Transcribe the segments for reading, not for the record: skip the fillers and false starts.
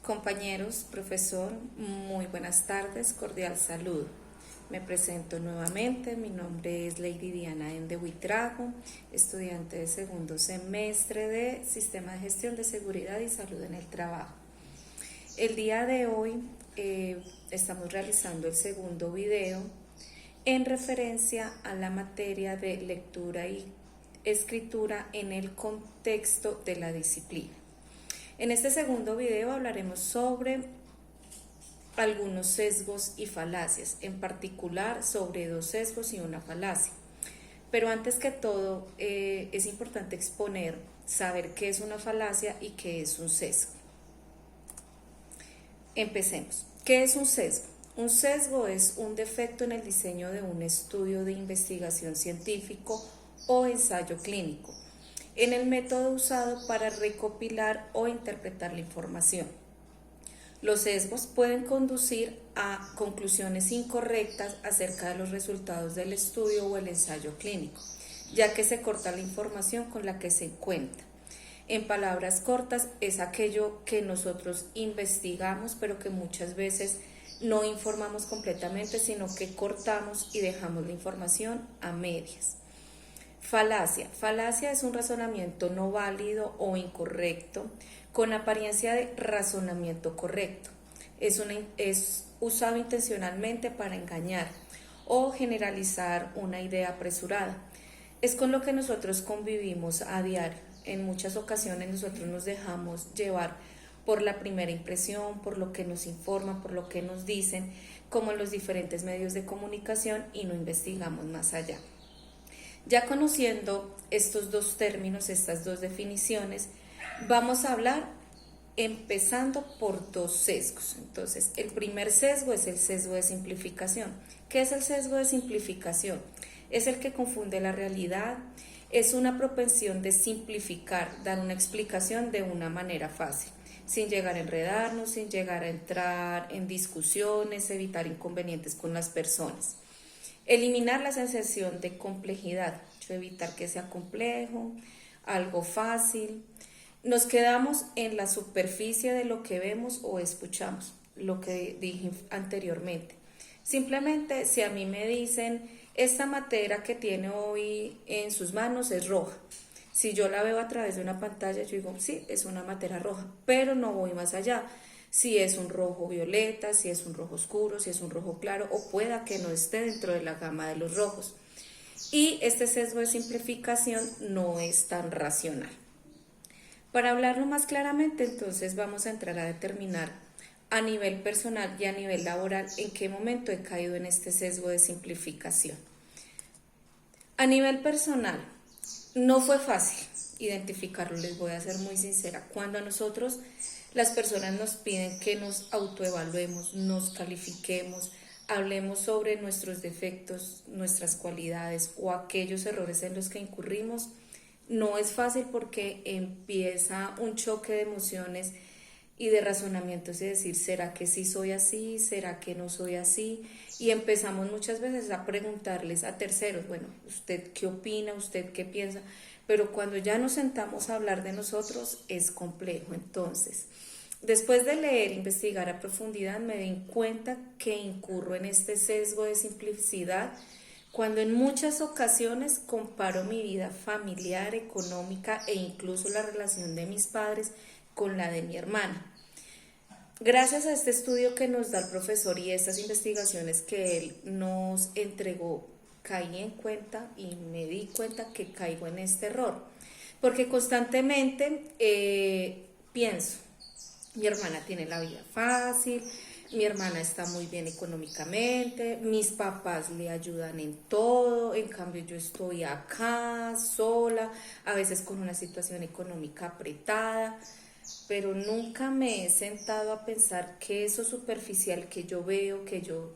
Compañeros, profesor, muy buenas tardes, cordial saludo. Me presento nuevamente, mi nombre es Lady Diana Ende Buitrago, estudiante de segundo semestre de Sistema de Gestión de Seguridad y Salud en el Trabajo. El día de hoy estamos realizando el segundo video en referencia a la materia de lectura y escritura en el contexto de la disciplina. En este segundo video hablaremos sobre algunos sesgos y falacias, en particular sobre dos sesgos y una falacia. Pero antes que todo, es importante saber qué es una falacia y qué es un sesgo. Empecemos. ¿Qué es un sesgo? Un sesgo es un defecto en el diseño de un estudio de investigación científico o ensayo clínico, en el método usado para recopilar o interpretar la información. Los sesgos pueden conducir a conclusiones incorrectas acerca de los resultados del estudio o el ensayo clínico, ya que se corta la información con la que se cuenta. En palabras cortas, es aquello que nosotros investigamos, pero que muchas veces no informamos completamente, sino que cortamos y dejamos la información a medias. Falacia. Falacia es un razonamiento no válido o incorrecto con apariencia de razonamiento correcto. Es usado intencionalmente para engañar o generalizar una idea apresurada. Es con lo que nosotros convivimos a diario. En muchas ocasiones nosotros nos dejamos llevar por la primera impresión, por lo que nos informan, por lo que nos dicen, como en los diferentes medios de comunicación, y no investigamos más allá. Ya conociendo estos dos términos, estas dos definiciones, vamos a hablar empezando por dos sesgos. Entonces, el primer sesgo es el sesgo de simplificación. ¿Qué es el sesgo de simplificación? Es el que confunde la realidad, es una propensión de simplificar, dar una explicación de una manera fácil, sin llegar a enredarnos, sin llegar a entrar en discusiones, evitar inconvenientes con las personas. Eliminar la sensación de complejidad, evitar que sea complejo, algo fácil. Nos quedamos en la superficie de lo que vemos o escuchamos, lo que dije anteriormente. Simplemente, si a mí me dicen, esta matera que tiene hoy en sus manos es roja, si yo la veo a través de una pantalla, yo digo, sí, es una matera roja, pero no voy más allá. Si es un rojo violeta, si es un rojo oscuro, si es un rojo claro, o pueda que no esté dentro de la gama de los rojos. Y este sesgo de simplificación no es tan racional. Para hablarlo más claramente, entonces vamos a entrar a determinar a nivel personal y a nivel laboral en qué momento he caído en este sesgo de simplificación. A nivel personal, no fue fácil identificarlo, les voy a ser muy sincera. Cuando nosotros, las personas nos piden que nos autoevaluemos, nos califiquemos, hablemos sobre nuestros defectos, nuestras cualidades o aquellos errores en los que incurrimos, no es fácil porque empieza un choque de emociones y de razonamientos y decir, ¿será que sí soy así? ¿Será que no soy así? Y empezamos muchas veces a preguntarles a terceros, bueno, ¿usted qué opina? ¿Usted qué piensa? Pero cuando ya nos sentamos a hablar de nosotros es complejo. Entonces, después de leer, investigar a profundidad, me di cuenta que incurro en este sesgo de simplicidad cuando en muchas ocasiones comparo mi vida familiar, económica e incluso la relación de mis padres con la de mi hermana. Gracias a este estudio que nos da el profesor y estas investigaciones que él nos entregó, caí en cuenta y me di cuenta que caigo en este error, porque constantemente pienso, mi hermana tiene la vida fácil, mi hermana está muy bien económicamente, mis papás le ayudan en todo, en cambio yo estoy acá sola, a veces con una situación económica apretada, pero nunca me he sentado a pensar que eso superficial que yo veo, que yo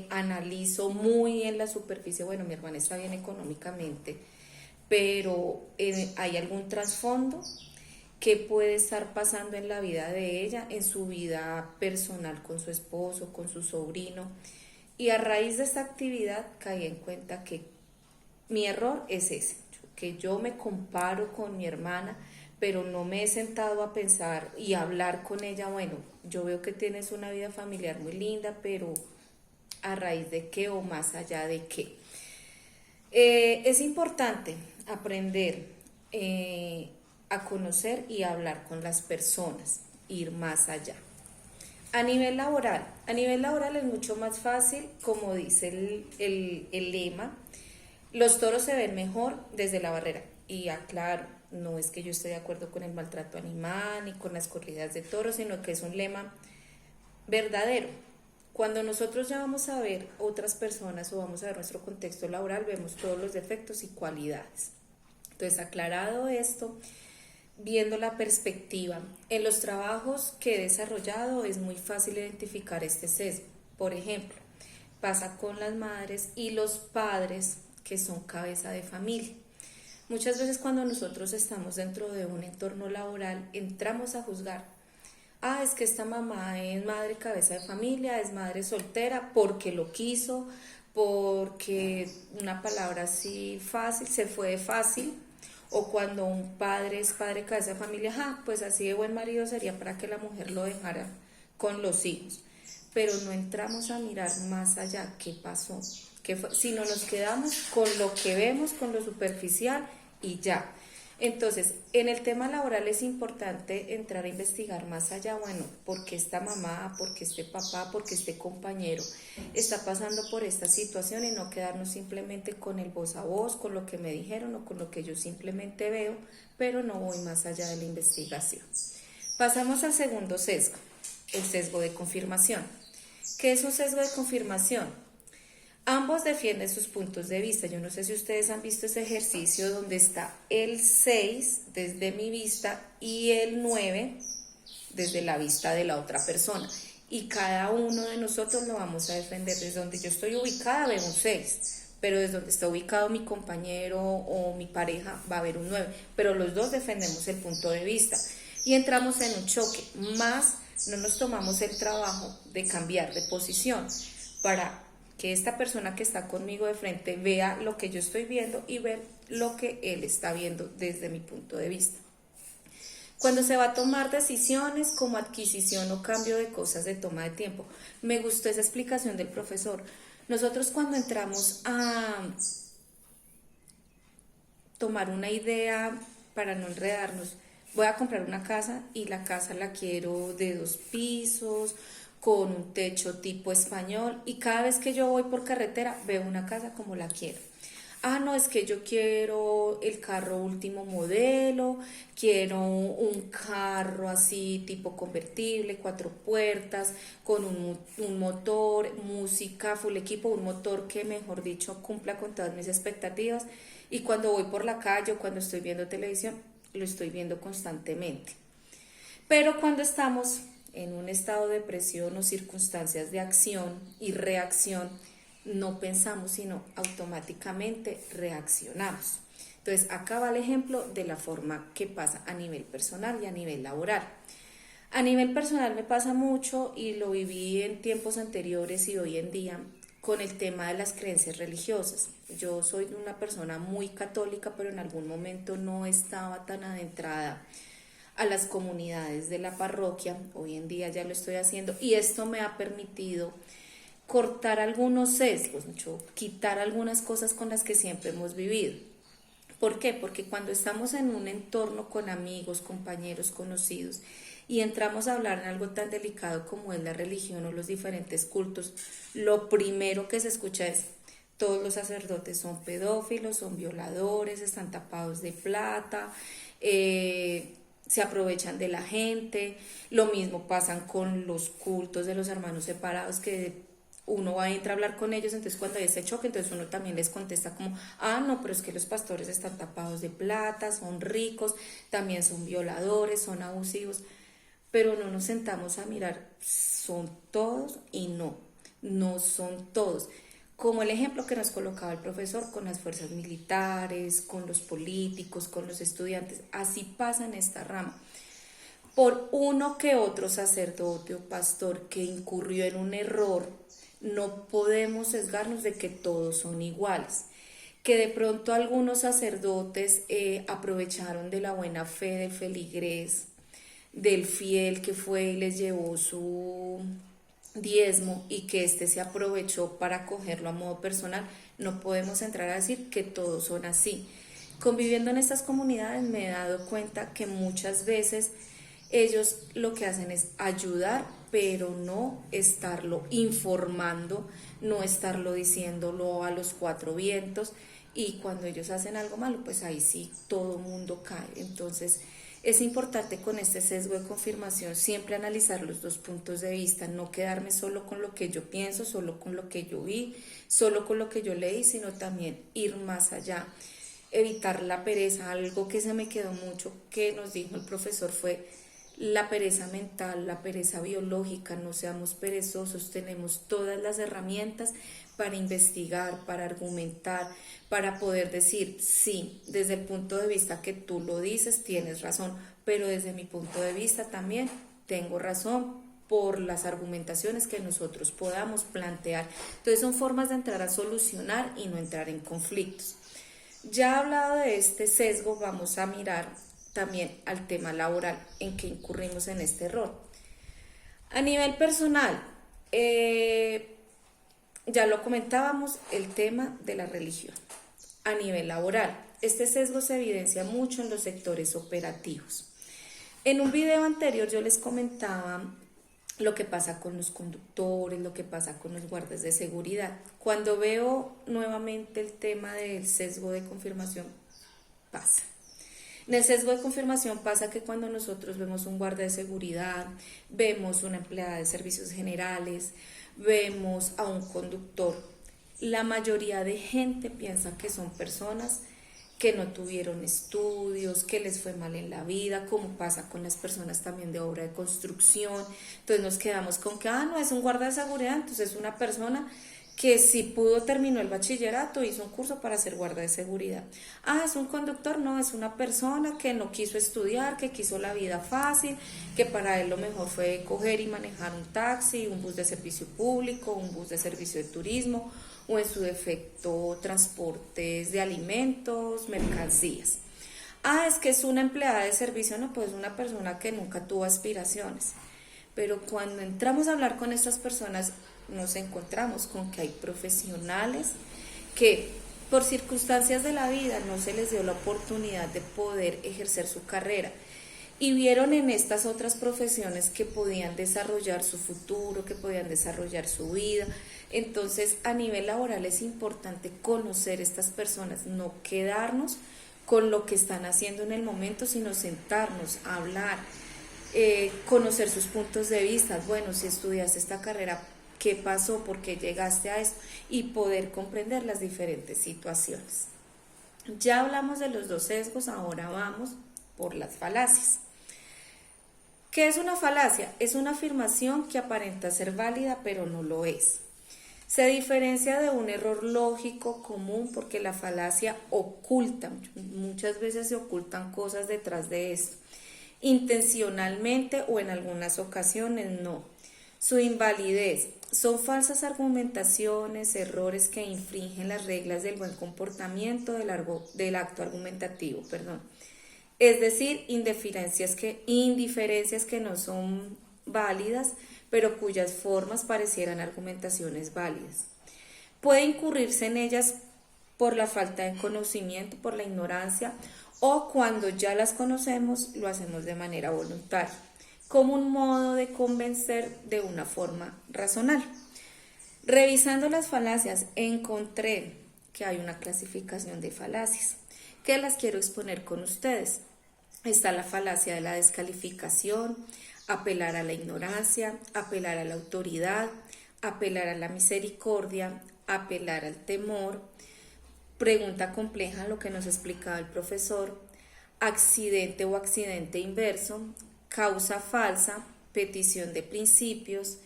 analizo muy en la superficie, bueno, mi hermana está bien económicamente, pero hay algún trasfondo que puede estar pasando en la vida de ella, en su vida personal con su esposo, con su sobrino. Y a raíz de esta actividad caí en cuenta que mi error es ese, que yo me comparo con mi hermana, pero no me he sentado a pensar y a hablar con ella. Bueno, yo veo que tienes una vida familiar muy linda, pero ¿a raíz de qué o más allá de qué? Es importante aprender a conocer y a hablar con las personas, ir más allá. A nivel laboral es mucho más fácil, como dice el lema, los toros se ven mejor desde la barrera. Y aclaro, no es que yo esté de acuerdo con el maltrato animal ni con las corridas de toros, sino que es un lema verdadero. Cuando nosotros ya vamos a ver otras personas o vamos a ver nuestro contexto laboral, vemos todos los defectos y cualidades. Entonces, aclarado esto, viendo la perspectiva, en los trabajos que he desarrollado es muy fácil identificar este sesgo. Por ejemplo, pasa con las madres y los padres que son cabeza de familia. Muchas veces cuando nosotros estamos dentro de un entorno laboral, entramos a juzgar. Ah, es que esta mamá es madre cabeza de familia, es madre soltera porque lo quiso, porque una palabra así fácil, se fue de fácil. O cuando un padre es padre cabeza de familia, pues así de buen marido sería para que la mujer lo dejara con los hijos. Pero no entramos a mirar más allá qué pasó, qué fue, sino nos quedamos con lo que vemos, con lo superficial y ya. Entonces, en el tema laboral es importante entrar a investigar más allá, bueno, por qué esta mamá, por qué este papá, por qué este compañero está pasando por esta situación y no quedarnos simplemente con el voz a voz, con lo que me dijeron o con lo que yo simplemente veo, pero no voy más allá de la investigación. Pasamos al segundo sesgo, el sesgo de confirmación. ¿Qué es un sesgo de confirmación? Ambos defienden sus puntos de vista. Yo no sé si ustedes han visto ese ejercicio donde está el 6 desde mi vista y el 9 desde la vista de la otra persona. Y cada uno de nosotros lo vamos a defender. Desde donde yo estoy ubicada veo un 6, pero desde donde está ubicado mi compañero o mi pareja va a haber un 9. Pero los dos defendemos el punto de vista. Y entramos en un choque. Más no nos tomamos el trabajo de cambiar de posición para que esta persona que está conmigo de frente vea lo que yo estoy viendo y ver lo que él está viendo desde mi punto de vista. Cuando se va a tomar decisiones como adquisición o cambio de cosas de toma de tiempo, me gustó esa explicación del profesor. Nosotros cuando entramos a tomar una idea para no enredarnos, voy a comprar una casa y la casa la quiero de 2 pisos, con un techo tipo español, y cada vez que yo voy por carretera veo una casa como la quiero. Ah, no, es que yo quiero el carro último modelo, quiero un carro así tipo convertible, 4 puertas, con un motor, música, full equipo, un motor que mejor dicho cumpla con todas mis expectativas. Y cuando voy por la calle o cuando estoy viendo televisión, lo estoy viendo constantemente. Pero cuando estamos en un estado de presión o circunstancias de acción y reacción, no pensamos, sino automáticamente reaccionamos. Entonces, acá va el ejemplo de la forma que pasa a nivel personal y a nivel laboral. A nivel personal me pasa mucho y lo viví en tiempos anteriores y hoy en día con el tema de las creencias religiosas. Yo soy una persona muy católica, pero en algún momento no estaba tan adentrada a las comunidades de la parroquia. Hoy en día ya lo estoy haciendo y esto me ha permitido cortar algunos sesgos, quitar algunas cosas con las que siempre hemos vivido. ¿Por qué? Porque cuando estamos en un entorno con amigos, compañeros, conocidos y entramos a hablar en algo tan delicado como es la religión o los diferentes cultos, lo primero que se escucha es: todos los sacerdotes son pedófilos, son violadores, están tapados de plata, se aprovechan de la gente. Lo mismo pasan con los cultos de los hermanos separados, que uno va a entrar a hablar con ellos, entonces cuando hay ese choque, entonces uno también les contesta como: ah, no, pero es que los pastores están tapados de plata, son ricos, también son violadores, son abusivos. Pero no nos sentamos a mirar, son todos y no son todos. Como el ejemplo que nos colocaba el profesor con las fuerzas militares, con los políticos, con los estudiantes, así pasa en esta rama. Por uno que otro sacerdote o pastor que incurrió en un error, no podemos sesgarnos de que todos son iguales. que de pronto algunos sacerdotes aprovecharon de la buena fe del feligrés, del fiel que fue y les llevó su diezmo y que éste se aprovechó para cogerlo a modo personal. No podemos entrar a decir que todos son así. Conviviendo en estas comunidades me he dado cuenta que muchas veces ellos lo que hacen es ayudar, pero no estarlo informando, no estarlo diciéndolo a los cuatro vientos, y cuando ellos hacen algo malo, pues ahí sí todo mundo cae. Entonces es importante con este sesgo de confirmación siempre analizar los dos puntos de vista, no quedarme solo con lo que yo pienso, solo con lo que yo vi, solo con lo que yo leí, sino también ir más allá. Evitar la pereza. Algo que se me quedó mucho que nos dijo el profesor fue la pereza mental, la pereza biológica. No seamos perezosos, tenemos todas las herramientas para investigar, para argumentar, para poder decir, sí, desde el punto de vista que tú lo dices, tienes razón, pero desde mi punto de vista también tengo razón por las argumentaciones que nosotros podamos plantear. Entonces son formas de entrar a solucionar y no entrar en conflictos. Ya hablado de este sesgo, vamos a mirar también al tema laboral en que incurrimos en este error. A nivel personal, ya lo comentábamos, el tema de la religión. A nivel laboral, este sesgo se evidencia mucho en los sectores operativos. En un video anterior yo les comentaba lo que pasa con los conductores, lo que pasa con los guardias de seguridad. Cuando veo nuevamente el tema del sesgo de confirmación, pasa. En el sesgo de confirmación pasa que cuando nosotros vemos un guardia de seguridad, vemos una empleada de servicios generales, vemos a un conductor, la mayoría de gente piensa que son personas que no tuvieron estudios, que les fue mal en la vida, como pasa con las personas también de obra de construcción. Entonces nos quedamos con que, no es un guardia de seguridad, entonces es una persona que si pudo terminó el bachillerato, hizo un curso para ser guardia de seguridad. Es un conductor, no, es una persona que no quiso estudiar, que quiso la vida fácil, que para él lo mejor fue coger y manejar un taxi, un bus de servicio público, un bus de servicio de turismo, o en su defecto transportes de alimentos, mercancías. Es que es una empleada de servicio, no, pues una persona que nunca tuvo aspiraciones. Pero cuando entramos a hablar con estas personas, nos encontramos con que hay profesionales que por circunstancias de la vida no se les dio la oportunidad de poder ejercer su carrera y vieron en estas otras profesiones que podían desarrollar su futuro, que podían desarrollar su vida. Entonces, a nivel laboral es importante conocer estas personas, no quedarnos con lo que están haciendo en el momento, sino sentarnos a hablar, conocer sus puntos de vista. Bueno, si estudiaste esta carrera, ¿qué pasó? ¿Por qué llegaste a esto? Y poder comprender las diferentes situaciones. Ya hablamos de los dos sesgos, ahora vamos por las falacias. ¿Qué es una falacia? Es una afirmación que aparenta ser válida, pero no lo es. Se diferencia de un error lógico común porque la falacia oculta, muchas veces se ocultan cosas detrás de esto, intencionalmente o en algunas ocasiones no. Su invalidez son falsas argumentaciones, errores que infringen las reglas del buen comportamiento del acto argumentativo, Es decir, indiferencias que no son válidas, pero cuyas formas parecieran argumentaciones válidas. Puede incurrirse en ellas por la falta de conocimiento, por la ignorancia, o cuando ya las conocemos, lo hacemos de manera voluntaria, como un modo de convencer de una forma razonable. Revisando las falacias, encontré que hay una clasificación de falacias, que las quiero exponer con ustedes. Está la falacia de la descalificación, apelar a la ignorancia, apelar a la autoridad, apelar a la misericordia, apelar al temor, pregunta compleja, lo que nos explicaba el profesor, accidente o accidente inverso, causa falsa, petición de principios,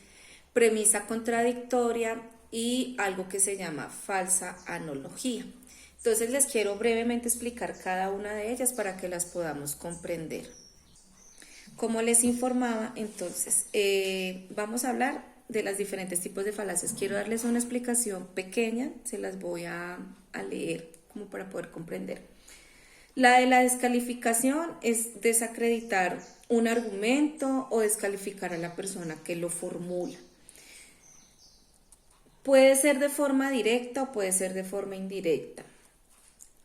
premisa contradictoria y algo que se llama falsa analogía. Entonces les quiero brevemente explicar cada una de ellas para que las podamos comprender. Como les informaba, entonces vamos a hablar de los diferentes tipos de falacias. Quiero darles una explicación pequeña, se las voy a leer como para poder comprender. La de la descalificación es desacreditar un argumento o descalificar a la persona que lo formula. Puede ser de forma directa o puede ser de forma indirecta.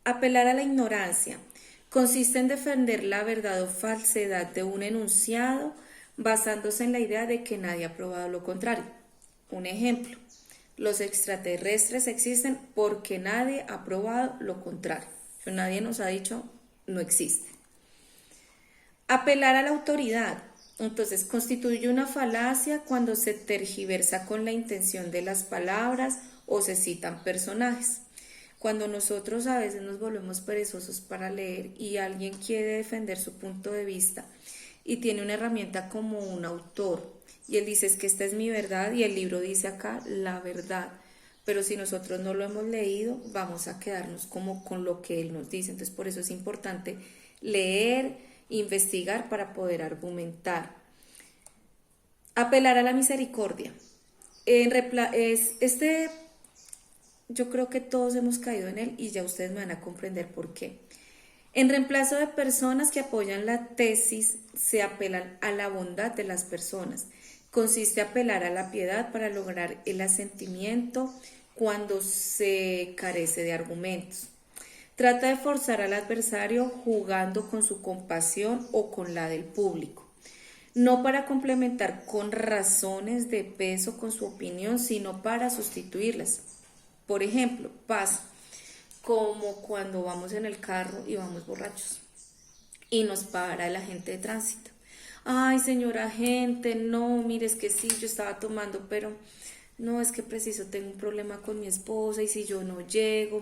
Apelar a la ignorancia consiste en defender la verdad o falsedad de un enunciado basándose en la idea de que nadie ha probado lo contrario. Un ejemplo, los extraterrestres existen porque nadie ha probado lo contrario. Nadie nos ha dicho no existe. Apelar a la autoridad. Entonces constituye una falacia cuando se tergiversa con la intención de las palabras o se citan personajes. Cuando nosotros a veces nos volvemos perezosos para leer y alguien quiere defender su punto de vista y tiene una herramienta como un autor y él dice es que esta es mi verdad y el libro dice acá la verdad, pero si nosotros no lo hemos leído vamos a quedarnos como con lo que él nos dice. Entonces por eso es importante leer, investigar para poder argumentar. Apelar a la misericordia. Yo creo que todos hemos caído en él y ya ustedes me van a comprender por qué. En reemplazo de personas que apoyan la tesis, se apelan a la bondad de las personas. Consiste apelar a la piedad para lograr el asentimiento cuando se carece de argumentos. Trata de forzar al adversario jugando con su compasión o con la del público. No para complementar con razones de peso con su opinión, sino para sustituirlas. Por ejemplo, pasa como cuando vamos en el carro y vamos borrachos y nos para el agente de tránsito. Ay, señora agente, no, mire, es que sí, yo estaba tomando, pero no, es que preciso, tengo un problema con mi esposa y si yo no llego,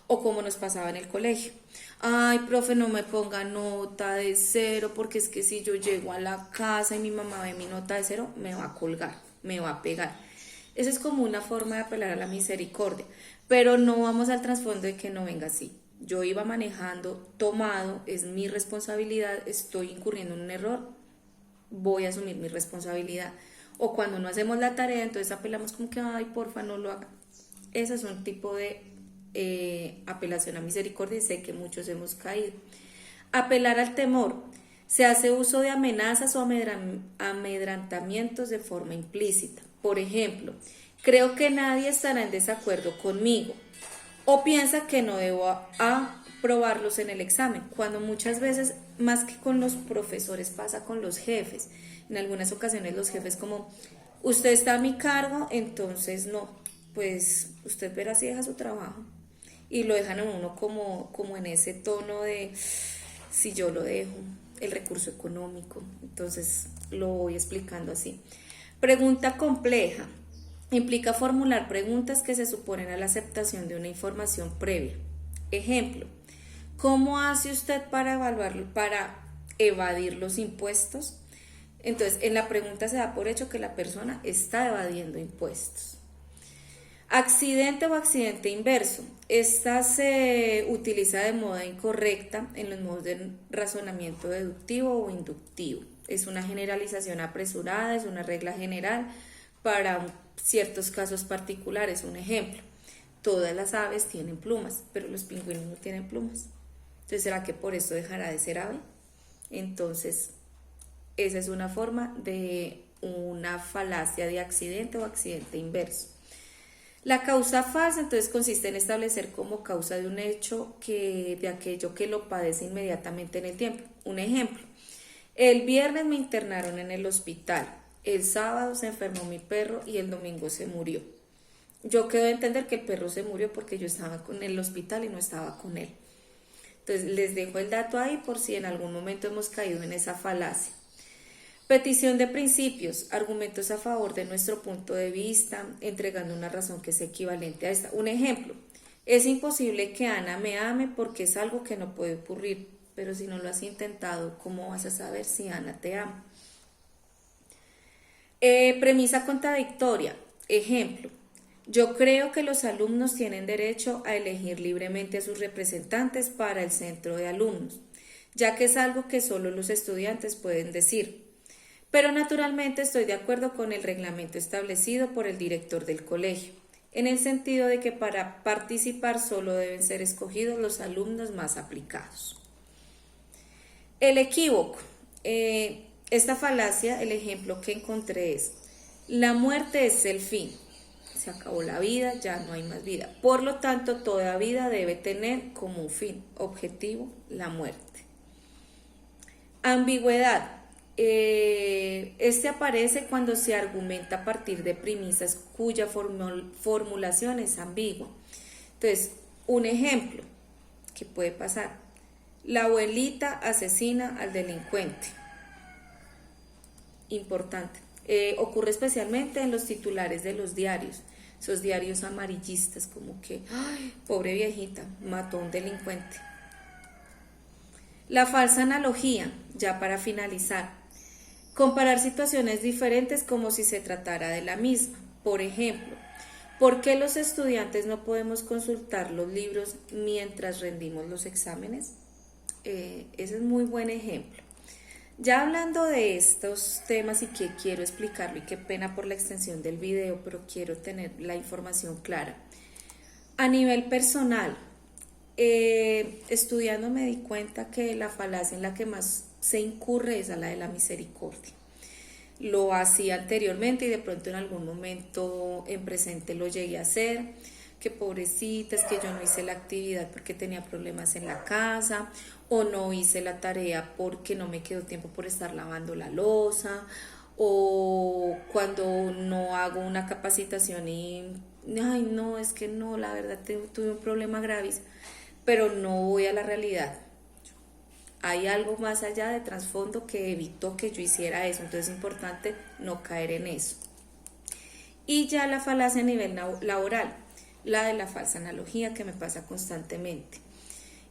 o como nos pasaba en el colegio. Ay, profe, no me ponga nota de 0 porque es que si yo llego a la casa y mi mamá ve mi nota de 0, me va a colgar, me va a pegar. Esa es como una forma de apelar a la misericordia, pero no vamos al trasfondo de que no venga así. Yo iba manejando tomado, es mi responsabilidad, estoy incurriendo en un error, voy a asumir mi responsabilidad. O cuando no hacemos la tarea, entonces apelamos como que, ay, porfa, no lo haga. Ese es un tipo de apelación a misericordia y sé que muchos hemos caído. Apelar al temor. Se hace uso de amenazas o amedrantamientos de forma implícita. Por ejemplo, creo que nadie estará en desacuerdo conmigo o piensa que no debo aprobarlos en el examen, cuando muchas veces, más que con los profesores, pasa con los jefes. En algunas ocasiones los jefes como, usted está a mi cargo, entonces no, pues usted verá si deja su trabajo. Y lo dejan a uno como en ese tono de, si yo lo dejo, el recurso económico. Entonces lo voy explicando así. Pregunta compleja. Implica formular preguntas que se suponen a la aceptación de una información previa. Ejemplo, ¿cómo hace usted para evadir los impuestos? Entonces, en la pregunta se da por hecho que la persona está evadiendo impuestos. Accidente o accidente inverso. Esta se utiliza de modo incorrecta en los modos de razonamiento deductivo o inductivo. Es una generalización apresurada, es una regla general para ciertos casos particulares. Un ejemplo, todas las aves tienen plumas, pero los pingüinos no tienen plumas. Entonces, ¿será que por eso dejará de ser ave? Entonces, esa es una forma de una falacia de accidente o accidente inverso. La causa falsa, entonces, consiste en establecer como causa de un hecho de aquello que lo padece inmediatamente en el tiempo. Un ejemplo, el viernes me internaron en el hospital, el sábado se enfermó mi perro y el domingo se murió. Yo quedo de entender que el perro se murió porque yo estaba en el hospital y no estaba con él. Entonces, les dejo el dato ahí por si en algún momento hemos caído en esa falacia. Petición de principios, argumentos a favor de nuestro punto de vista, entregando una razón que es equivalente a esta. Un ejemplo, es imposible que Ana me ame porque es algo que no puede ocurrir, pero si no lo has intentado, ¿cómo vas a saber si Ana te ama? Premisa contradictoria, ejemplo, yo creo que los alumnos tienen derecho a elegir libremente a sus representantes para el centro de alumnos, ya que es algo que solo los estudiantes pueden decir. Pero naturalmente estoy de acuerdo con el reglamento establecido por el director del colegio. en el sentido de que para participar solo deben ser escogidos los alumnos más aplicados. El equívoco. Esta falacia, el ejemplo que encontré es: la muerte es el fin. Se acabó la vida, ya no hay más vida. Por lo tanto, toda vida debe tener como un fin, objetivo, la muerte. Ambigüedad. Este aparece cuando se argumenta a partir de premisas cuya formulación es ambigua. Entonces, un ejemplo que puede pasar: la abuelita asesina al delincuente. Importante. Ocurre especialmente en los titulares de los diarios, esos diarios amarillistas, como que, ¡ay, pobre viejita, mató a un delincuente! La falsa analogía, ya para finalizar: comparar situaciones diferentes como si se tratara de la misma. Por ejemplo, ¿por qué los estudiantes no podemos consultar los libros mientras rendimos los exámenes? Ese es muy buen ejemplo. Ya hablando de estos temas y que quiero explicarlo, y qué pena por la extensión del video, pero quiero tener la información clara. A nivel personal, estudiando me di cuenta que la falacia en la que más se incurre es a la de la misericordia. Lo hacía anteriormente y de pronto en algún momento en presente lo llegué a hacer, que pobrecita, es que yo no hice la actividad porque tenía problemas en la casa, o no hice la tarea porque no me quedó tiempo por estar lavando la loza, o cuando no hago una capacitación y, ay no, es que no, la verdad tuve un problema gravísimo, pero no voy a la realidad. Hay algo más allá de trasfondo que evitó que yo hiciera eso, entonces es importante no caer en eso. Y ya la falacia a nivel laboral, la de la falsa analogía, que me pasa constantemente,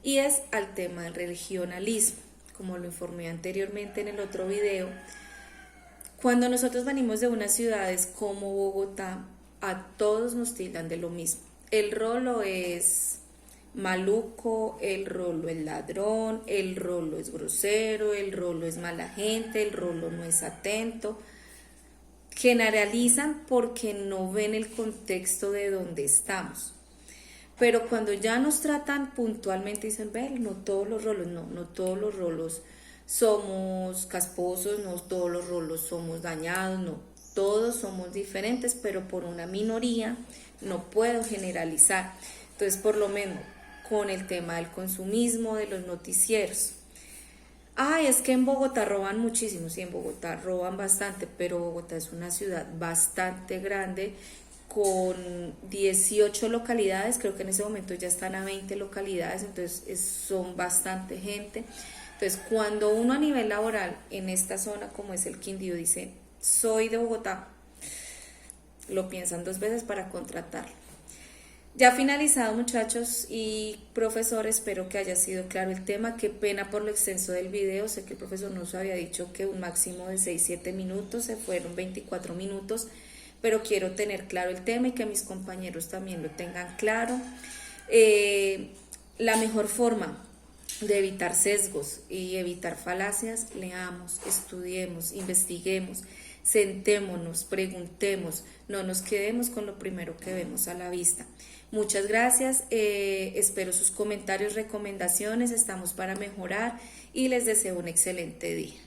y es al tema del regionalismo, como lo informé anteriormente en el otro video. Cuando nosotros venimos de unas ciudades como Bogotá, a todos nos tildan de lo mismo. El rolo es maluco, el rolo es ladrón, el rolo es grosero, el rolo es mala gente, el rolo no es atento. Generalizan porque no ven el contexto de donde estamos. Pero cuando ya nos tratan puntualmente dicen, ve, no todos los rolos, no todos los rolos somos casposos, no todos los rolos somos dañados, no, todos somos diferentes, pero por una minoría no puedo generalizar. Entonces, por lo menos con el tema del consumismo, de los noticieros. Ay, es que en Bogotá roban muchísimo, sí, en Bogotá roban bastante, pero Bogotá es una ciudad bastante grande con 18 localidades, creo que en ese momento ya están a 20 localidades, entonces son bastante gente. Entonces, cuando uno a nivel laboral en esta zona como es el Quindío dice, soy de Bogotá, lo piensan dos veces para contratarlo. Ya finalizado, muchachos y profesor, espero que haya sido claro el tema. Qué pena por lo extenso del video, sé que el profesor nos había dicho que un máximo de 6-7 minutos, se fueron 24 minutos, pero quiero tener claro el tema y que mis compañeros también lo tengan claro. La mejor forma de evitar sesgos y evitar falacias: leamos, estudiemos, investiguemos, sentémonos, preguntemos, no nos quedemos con lo primero que vemos a la vista. Muchas gracias, espero sus comentarios, recomendaciones, estamos para mejorar y les deseo un excelente día.